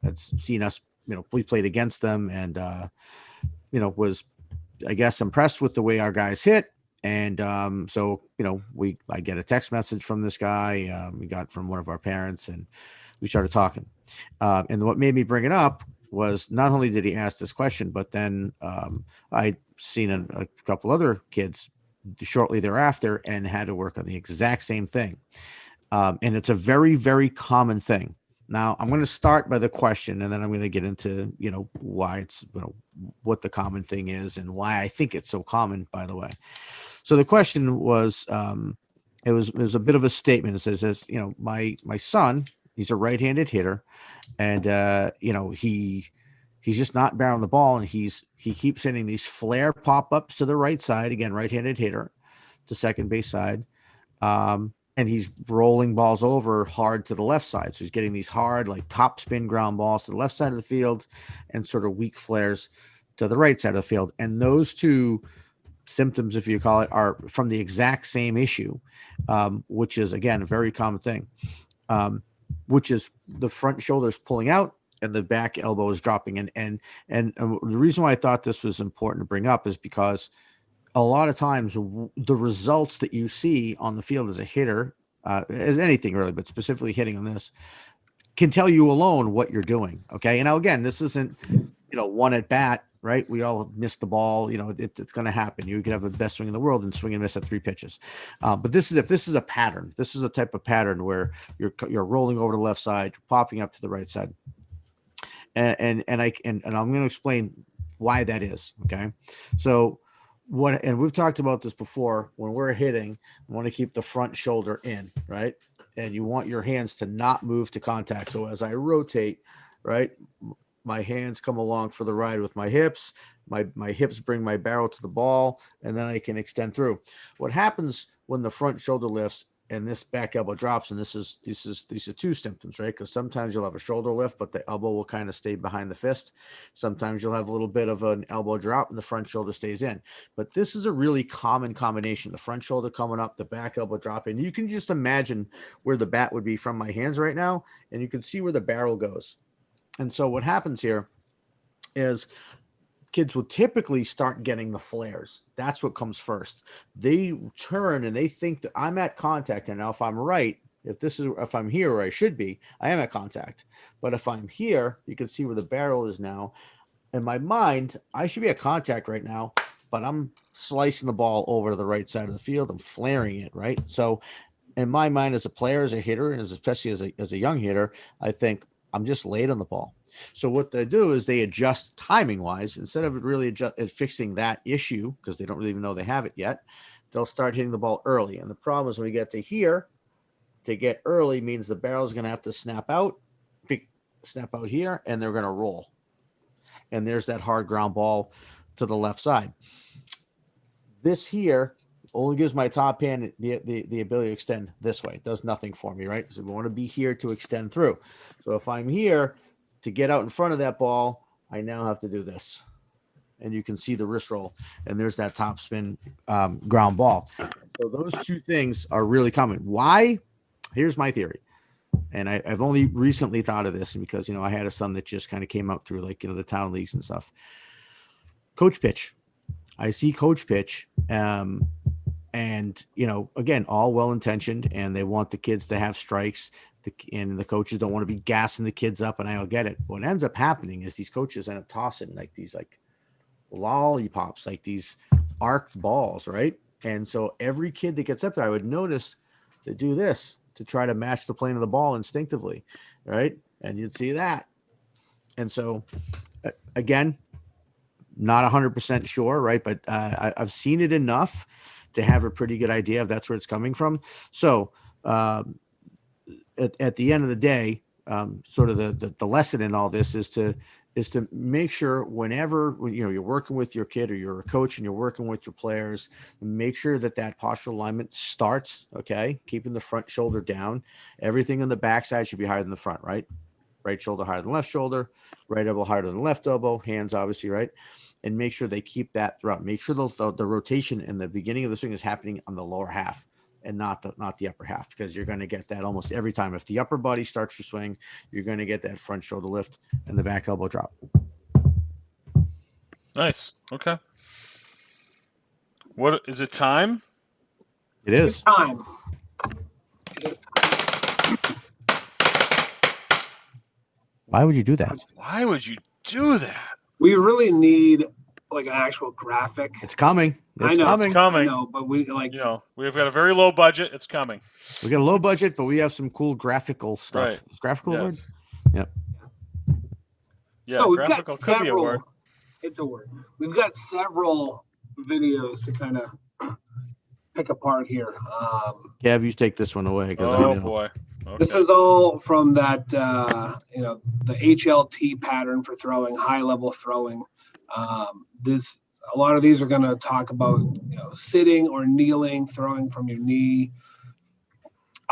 had seen us, we played against them, and was, I guess, impressed with the way our guys hit. And so I get a text message from this guy. We got from one of our parents, and we started talking. And what made me bring it up was not only did he ask this question, but then I'd seen a couple other kids shortly thereafter and had to work on the exact same thing. And it's a very, very common thing. Now, I'm going to start by the question, and then I'm going to get into, why it's, what the common thing is and why I think it's so common, by the way. So the question was, it was a bit of a statement. It says, my son, he's a right-handed hitter, and, he's just not barreling the ball, and he keeps hitting these flare pop-ups to the right side, again, right-handed hitter, to second base side. And he's rolling balls over hard to the left side. So he's getting these hard, like top spin ground balls to the left side of the field and sort of weak flares to the right side of the field. And those two symptoms, if you call it, are from the exact same issue, which is, again, a very common thing, which is the front shoulders pulling out and the back elbow is dropping. And the reason why I thought this was important to bring up is because a lot of times the results that you see on the field as a hitter, as anything really, but specifically hitting on this, can tell you alone what you're doing. Okay. And now, again, this isn't, one at bat, right? We all miss the ball. It's going to happen. You could have the best swing in the world and swing and miss at 3 pitches. But if this is a pattern, this is a type of pattern where you're rolling over to the left side, popping up to the right side. And I'm going to explain why that is. Okay. So and we've talked about this before, when we're hitting, we want to keep the front shoulder in, right? And you want your hands to not move to contact. So as I rotate, right, my hands come along for the ride with my hips. My hips bring my barrel to the ball, and then I can extend through. What happens when the front shoulder lifts and this back elbow drops, and these are 2 symptoms, right? Because sometimes you'll have a shoulder lift, but the elbow will kind of stay behind the fist. Sometimes you'll have a little bit of an elbow drop and the front shoulder stays in. But this is a really common combination: the front shoulder coming up, the back elbow dropping. You can just imagine where the bat would be from my hands right now, and you can see where the barrel goes. And so what happens here is kids will typically start getting the flares. That's what comes first. They turn and they think that I'm at contact. And now if I'm right, if I'm here where I should be, I am at contact. But if I'm here, you can see where the barrel is now. In my mind, I should be at contact right now, but I'm slicing the ball over to the right side of the field. I'm flaring it, right? So in my mind, as a player, as a hitter, and especially as a young hitter, I think I'm just late on the ball. So what they do is they adjust timing wise, instead of really fixing that issue, because they don't really even know they have it yet, they'll start hitting the ball early. And the problem is when we get to here, to get early means the barrel is going to have to snap out here, and they're going to roll. And there's that hard ground ball to the left side. This here only gives my top hand the ability to extend this way. It does nothing for me, right? So we want to be here to extend through. So if I'm here to get out in front of that ball, I now have to do this. And you can see the wrist roll, and there's that top spin ground ball. So those 2 things are really common. Why? Here's my theory. And I've only recently thought of this because, I had a son that just kind of came out through the town leagues and stuff. Coach pitch. I see coach pitch. And, again, all well-intentioned, and they want the kids to have strikes, and the coaches don't want to be gassing the kids up, and I'll get it. What ends up happening is these coaches end up tossing these lollipops, these arced balls, right? And so every kid that gets up there, I would notice to do this to try to match the plane of the ball instinctively, right? And you'd see that. And so, again, not 100% sure, right? But I've seen it enough to have a pretty good idea if that's where it's coming from. So at the end of the day, sort of the lesson in all this is to make sure whenever you're working with your kid or you're a coach and you're working with your players, make sure that postural alignment starts, okay, keeping the front shoulder down. Everything on the backside should be higher than the front, right? Right shoulder higher than left shoulder, right elbow higher than left elbow, hands obviously, right? And make sure they keep that throughout. Make sure the rotation in the beginning of the swing is happening on the lower half and not the upper half, because you're going to get that almost every time. If the upper body starts your swing, you're going to get that front shoulder lift and the back elbow drop. Nice. Okay. What is it? Time? It is. It's time. Why would you do that? Why would you do that? We really need an actual graphic. It's coming. It's coming. I know, but we've got a very low budget. It's coming. We got a low budget, but we have some cool graphical stuff. Right. Is graphical a word? Yep. Yeah, no, graphical could be a word. It's a word. We've got several videos to kind of pick apart here. Gav, you take this one away. Oh, boy. Okay. This is all from that, the HLT pattern for throwing, high-level throwing. A lot of these are going to talk about, sitting or kneeling, throwing from your knee.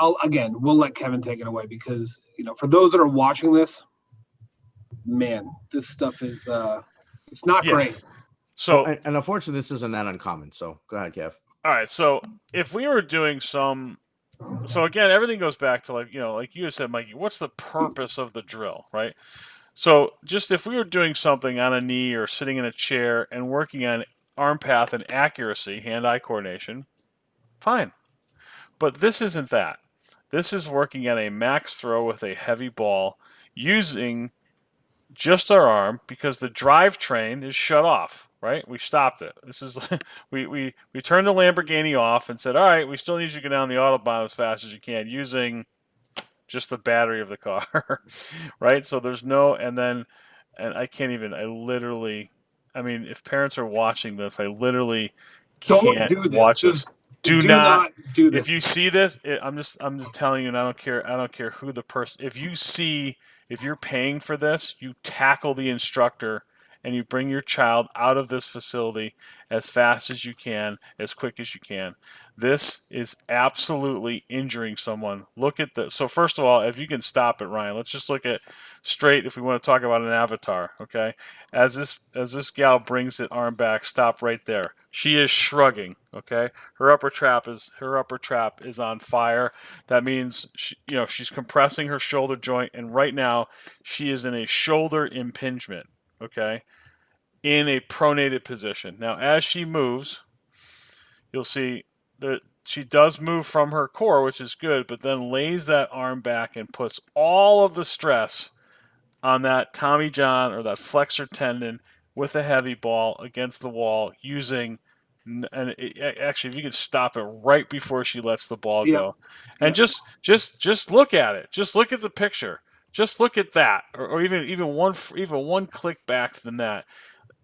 We'll let Kevin take it away because, for those that are watching this, man, this stuff is, it's not great. So, and unfortunately, this isn't that uncommon. So go ahead, Kev. all right. So if we were doing so again, everything goes back to like you said, Mikey. What's the purpose of the drill, right? So just if we were doing something on a knee or sitting in a chair and working on arm path and accuracy, hand-eye coordination, fine. But this isn't that. This is working at a max throw with a heavy ball using just our arm because the drivetrain is shut off, right? We stopped it. This is we turned the Lamborghini off and said, all right, we still need you to go down the Autobahn as fast as you can using just the battery of the car, right? So there's no, and I can't even, I mean, if parents are watching this, I literally can't watch this. Do not do this. If you see this, I'm just telling you, and I don't care who the person, if you're paying for this, you tackle the instructor and you bring your child out of this facility as fast as you can, as quick as you can. This is absolutely injuring someone. Look at this. So first of all, if you can stop it, Ryan, let's just look at straight if we want to talk about an avatar, okay? As this gal brings it arm back, stop right there. She is shrugging, okay? Her upper trap is on fire. That means she's compressing her shoulder joint, and right now she is in a shoulder impingement, okay? In a pronated position. Now, as she moves, you'll see that she does move from her core, which is good, but then lays that arm back and puts all of the stress on that Tommy John or that flexor tendon with a heavy ball against the wall using, and actually, if you could stop it right before she lets the ball go, and just look at it. Just look at the picture. Just look at that, or even one click back than that.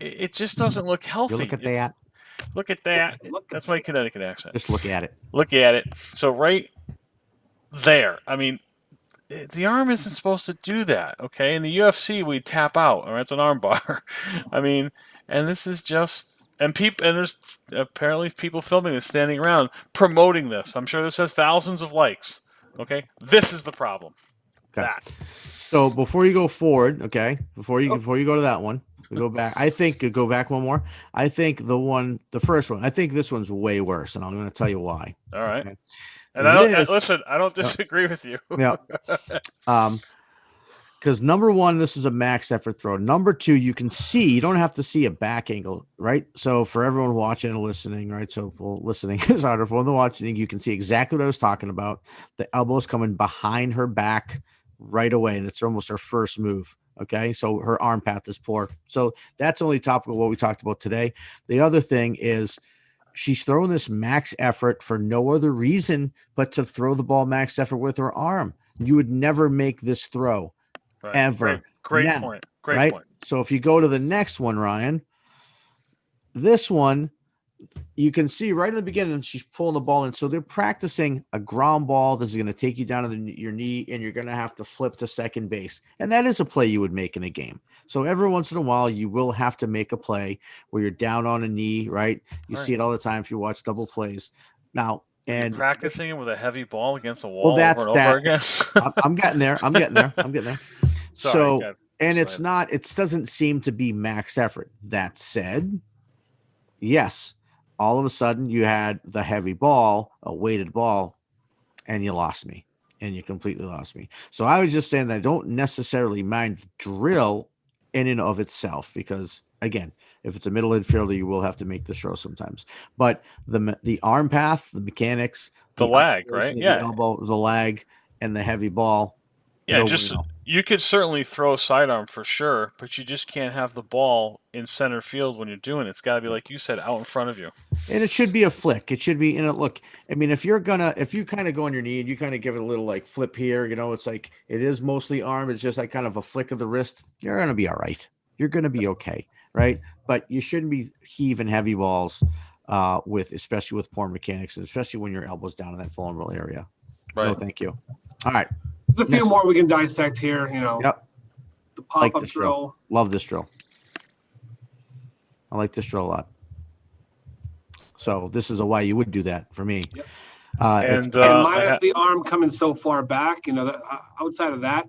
It just doesn't look healthy. You look at that. Look at that. That's my Connecticut accent. Just look at it. Look at it. So right there. I mean, the arm isn't supposed to do that, okay? In the UFC, we tap out, or it's an arm bar. I mean, and this is just, and there's apparently people filming this, standing around, promoting this. I'm sure this has thousands of likes, okay? This is the problem. Okay. That. So before you go forward, okay, before you go to that one, we go back. I think go back one more. I think the first one. I think this one's way worse, and I'm going to tell you why. All right. Okay? And I don't disagree with you. Yeah. Because number one, this is a max effort throw. Number two, you can see, you don't have to see a back angle, right? So for everyone watching and listening, right? So listening is harder for the watching. You can see exactly what I was talking about. The elbow's coming behind her back right away, and it's almost her first move. Okay, so her arm path is poor. So that's only topical what we talked about today. The other thing is she's throwing this max effort for no other reason but to throw the ball max effort with her arm. You would never make this throw ever. Great point. Great point. So if you go to the next one, Ryan, this one, you can see right in the beginning, she's pulling the ball in. So they're practicing a ground ball. This is going to take you down to your knee, and you're going to have to flip to second base. And that is a play you would make in a game. So every once in a while, you will have to make a play where you're down on a knee, right? You see it all the time if you watch double plays. Now, and you're practicing it with a heavy ball against a wall. Well, that's over and over again. I'm getting there. Sorry, so, and it's not, it doesn't seem to be max effort. That said, yes, all of a sudden you had the heavy ball, a weighted ball, and you lost me, and you completely lost me. So I was just saying that I don't necessarily mind the drill in and of itself, because again, if it's a middle infielder, you will have to make the throw sometimes. But the arm path, the mechanics, the lag, right? The elbow, the lag, and the heavy ball. Yeah, you could certainly throw sidearm for sure, but you just can't have the ball in center field when you're doing it. It's got to be, like you said, out in front of you. And it should be a flick. It should be, look, I mean, if you kind of go on your knee and you kind of give it a little like flip here, it's like it is mostly arm. It's just like kind of a flick of the wrist. You're going to be all right. You're going to be okay, right? But you shouldn't be heaving heavy balls especially with poor mechanics, and especially when your elbow's down in that vulnerable area. Right. No, thank you. All right. There's a few more we can dissect here. Yep. The pop-up drill. Love this drill. I like this drill a lot. So this is why you would do that for me. Yep. And minus the arm coming so far back, outside of that,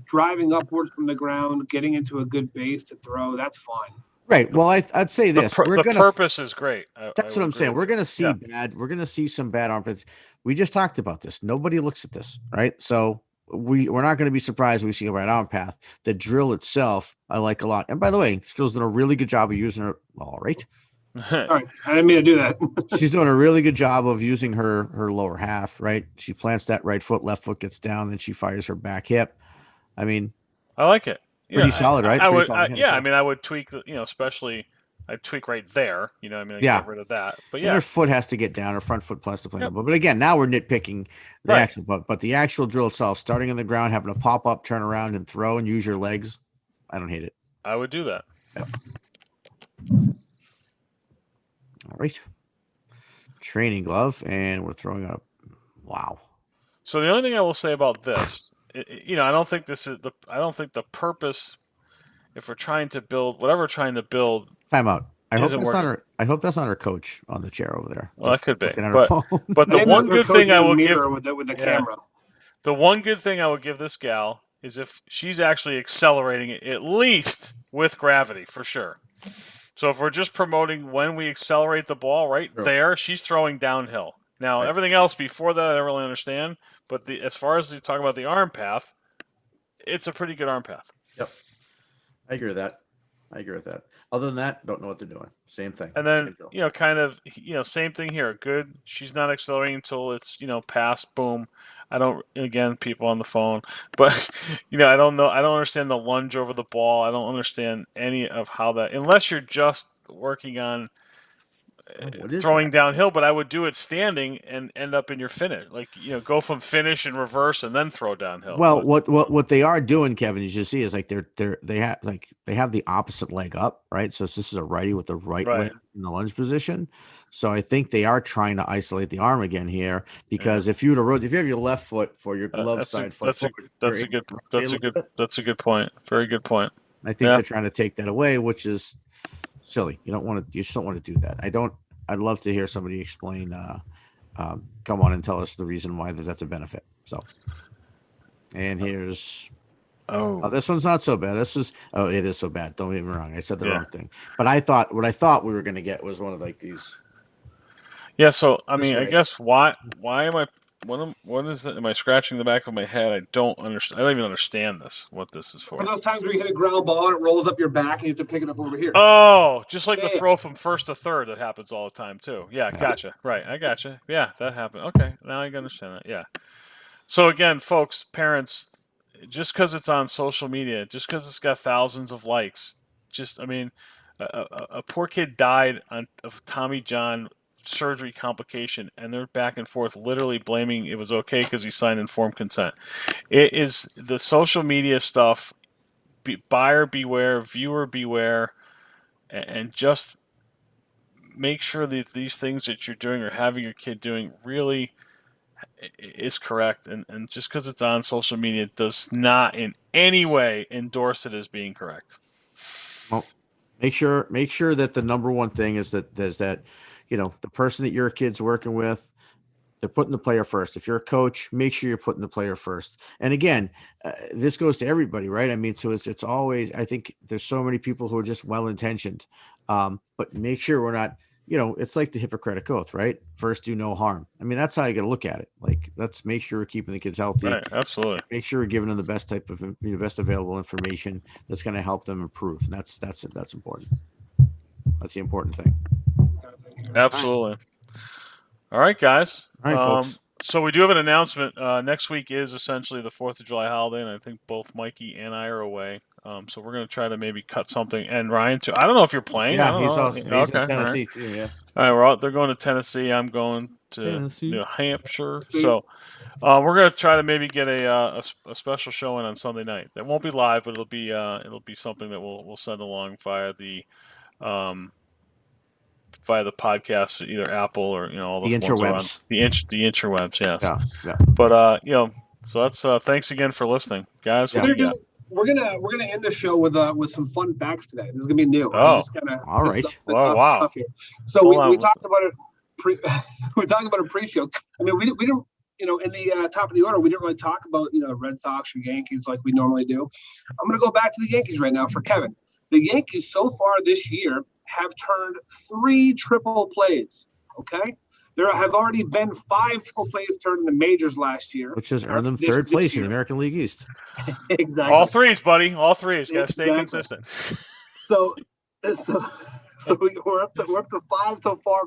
driving upwards from the ground, getting into a good base to throw, that's fine. Right. Well, I'd say this. The purpose is great. That's what I'm saying. We're gonna see bad. We're gonna see some bad armpits. We just talked about this. Nobody looks at this, right? So we're not going to be surprised when we see a right arm path. The drill itself, I like a lot. And by the way, this girl's doing a really good job of using her. All right. All right. I didn't mean to do that. She's doing a really good job of using her lower half, right? She plants that right foot, left foot gets down, then she fires her back hip. I mean, I like it. Pretty solid, right? I would, I mean, I would tweak the, especially I'd tweak right there. I mean, get rid of that. But and her foot has to get down. Her front foot plus the plane. But again, now we're nitpicking the actual. But the actual drill itself, starting on the ground, having to pop up, turn around, and throw, and use your legs. I don't hate it. I would do that. Yep. All right. Training glove, and we're throwing up. Wow. So the only thing I will say about this. I don't think this is I don't think the purpose, if we're trying to build whatever we're trying to build. Time out. I hope that's not her coach on the chair over there. Well, that could be. But the one good thing I will give with the camera. The one good thing I would give this gal is if she's actually accelerating it, at least with gravity, for sure. So if we're just promoting when we accelerate the ball there, she's throwing downhill. Now, everything else before that, I don't really understand. But as far as you talk about the arm path, it's a pretty good arm path. Yep. I agree with that. Other than that, don't know what they're doing. Same thing. And then, same thing here. Good. She's not accelerating until it's, past, boom. People on the phone. But, I don't know. I don't understand the lunge over the ball. I don't understand any of how that, unless you're just working on throwing downhill, but I would do it standing and end up in your finish. Go from finish and reverse and then throw downhill. Well, what they are doing, Kevin, as you see, is they have the opposite leg up, right? So this is a righty with the right leg in the lunge position. So I think they are trying to isolate the arm again here, because if you have your left foot for your glove side foot, that's a good point. Very good point. I think they're trying to take that away, which is silly. You just don't want to do that. I'd love to hear somebody explain, come on and tell us the reason why that's a benefit. So, and here's, this one's not so bad. It is so bad. Don't get me wrong. I said the wrong thing, but what I thought we were going to get was one of these. Yeah. So, I mean, I guess why am I, what is it? Am I scratching the back of my head? I don't understand. I don't even understand what this is for. For those times where you hit a ground ball and it rolls up your back and you have to pick it up over here. Oh, just like the throw from first to third that happens all the time too. Yeah, gotcha. Right, I gotcha. Yeah, that happened. Okay, now I understand that. Yeah. So again, folks, parents, just because it's on social media, just because it's got thousands of likes, a poor kid died of Tommy John surgery complication, and they're back and forth literally blaming it was okay because he signed informed consent. It is the social media stuff. Buyer beware, viewer beware, and just make sure that these things that you're doing or having your kid doing really is correct. And just because it's on social media does not in any way endorse it as being correct. Well, make sure that the number one thing is that the person that your kid's working with, they're putting the player first. If you're a coach, make sure you're putting the player first. And again, this goes to everybody, right? I mean, so it's always, I think there's so many people who are just well-intentioned, but make sure we're not, it's like the Hippocratic Oath, right? First, do no harm. I mean, that's how you got to look at it. Like, let's make sure we're keeping the kids healthy. Right, absolutely. Make sure we're giving them the best best available information that's going to help them improve. And that's important. That's the important thing. Absolutely. All right, guys. All right, folks. So we do have an announcement. Next week is essentially the 4th of July holiday, and I think both Mikey and I are away. So we're going to try to maybe cut something. And Ryan, too. I don't know if you're playing. Yeah, he's in Tennessee, too, yeah. All right, they're going to Tennessee. I'm going to New Hampshire. So we're going to try to maybe get a special showing on Sunday night. That won't be live, but it'll be something that we'll send along via the podcast, either Apple or all those the interwebs. The interwebs, yes. Yeah. But so that's thanks again for listening, guys. Yeah. We're gonna end the show with some fun facts today. This is gonna be new. Oh, all right. Wow. So we talked about it. We talked about it pre-show. I mean, we didn't. In the top of the order, we didn't really talk about Red Sox or Yankees like we normally do. I'm gonna go back to the Yankees right now for Kevin. The Yankees so far this year have turned 3 triple plays. Okay. There have already been 5 triple plays turned in the majors last year, which has earned them third place in the American League East. Exactly. All threes, buddy. All threes. Got to stay consistent. So we're up to 5 so far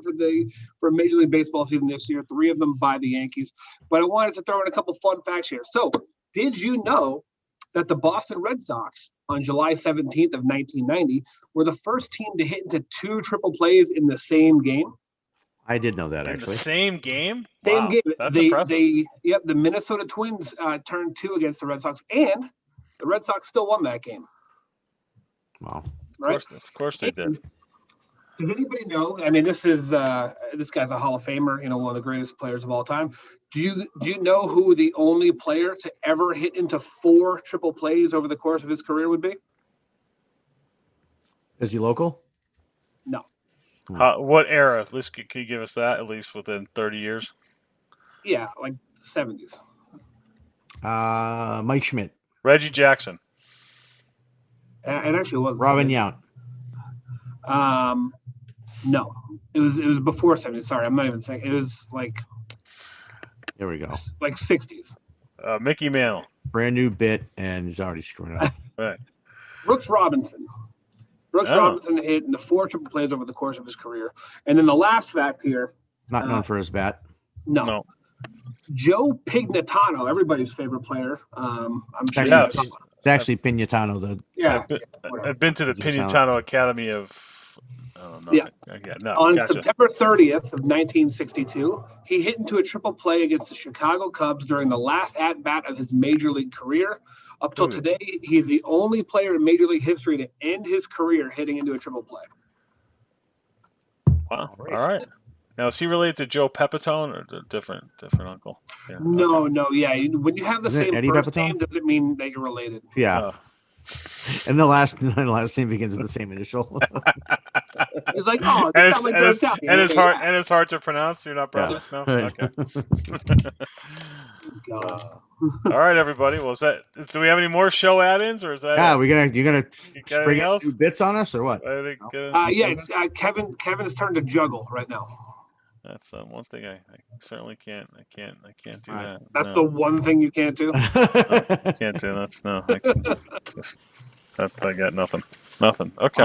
for Major League Baseball season this year. 3 of them by the Yankees. But I wanted to throw in a couple fun facts here. So, did you know that the Boston Red Sox on July 17th of 1990 were the first team to hit into 2 triple plays in the same game? I did know that, In actually. the same game? Same Wow, game. That's impressive. The Minnesota Twins turned 2 against the Red Sox, and the Red Sox still won that game. Wow. Right? Of course they did. Does anybody know? I mean, this guy's a Hall of Famer, one of the greatest players of all time. Do you know who the only player to ever hit into 4 triple plays over the course of his career would be? Is he local? No. What era? At least can you give us that? At least within 30 years? Yeah, like the 70s. Mike Schmidt. Reggie Jackson. It actually was Robin Yount. No, it was before 70s. Sorry, I'm not even thinking. It was like. There we go. Like 60s. Mickey Mantle. Brand new bit, and he's already screwing up. Right. Brooks Robinson. Robinson hit into 4 triple plays over the course of his career. And then the last fact here. Not known for his bat. No. Joe Pignatano, everybody's favorite player. I'm sure. Yes. It's actually Pignatano. I've been to the Pignatano Academy of. On September 30th of 1962, he hit into a triple play against the Chicago Cubs during the last at-bat of his major league career. Up till today, he's the only player in Major League history to end his career hitting into a triple play. Wow. All right. Now, is he related to Joe Pepitone or a different uncle? Yeah. No. Yeah. When you have the same Eddie first Pepitone? name, doesn't mean that you're related. Yeah. And the last name begins with the same initial. He's like, oh, it's hard to pronounce. You're not brothers, no? Okay. All right, everybody. Well, do we have any more show add-ins, or is that? Yeah, you're gonna spring out 2 bits on us, or what? It's Kevin's turn to juggle right now. That's one thing I certainly can't. I can't do that. That's the one thing you can't do. I can't do. I got nothing. Okay.